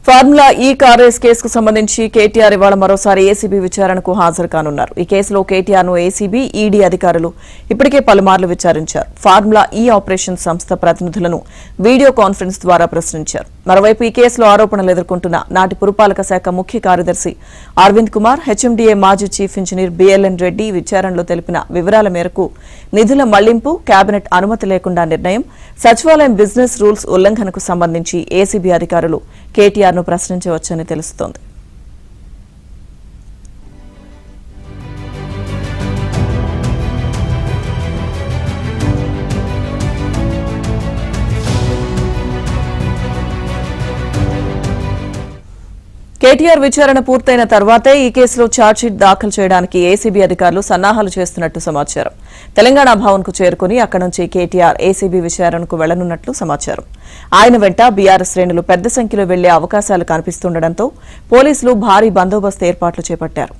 Formula ఈ car race కేసుకు సంబంధించి కేటీఆర్ ఇవాళ మరోసారి ఏసీబీ విచారణకు హాజరు కానున్నారు. ఈ కేసులో కేటీఆర్ ను ఏసీబీ, ఈడీ అధికారులు ఇప్పటికే పలుమార్లు విచారించారు. ఫార్ములా ఈ ఆపరేషన్ సంస్థ ప్రతినిధులను వీడియో కాన్ఫరెన్స్ ద్వారా ప్రశ్నించారు. మరోవైపు ఈ కేసులో ఆరోపణలు ఎదుర్కొంటున్న నాటి పురపాలక శాఖ ముఖ్య కార్యదర్శి అరవింద్ కుమార్, హెచ్ఎండీఏ మాజీ చీఫ్ ఇంజనీర్ బిఎల్ఎన్ రెడ్డి విచారణలో తెలిపిన వివరాల మేరకు నిధుల మళ్లింపు, కేబినెట్ అనుమతి లేకుండా నిర్ణయం, సచివాలయం బిజినెస్ రూల్స్ ఉల్లంఘనకు సంబంధించి ఏసీబీ అధికారులు కేటీఆర్ ను ప్రశ్నించవచ్చని తెలుస్తోంది. కేటీఆర్ విచారణ పూర్తయిన తర్వాతే ఈ కేసులో ఛార్జ్షీట్ దాఖలు చేయడానికి ఏసీబీ అధికారులు సన్నాహాలు చేస్తున్నట్టు సమాచారం. తెలంగాణ భవన్ కు చేరుకుని అక్కడి నుంచి కేటీఆర్ ఏసీబీ విచారణకు వెళ్లనున్నట్లు సమాచారం. ఆయన వెంట బీఆర్ఎస్ శ్రేణులు పెద్ద సంఖ్యలో వెళ్లే అవకాశాలు కనిపిస్తుండటంతో పోలీసులు భారీ బందోబస్తు ఏర్పాట్లు చేపట్టారు.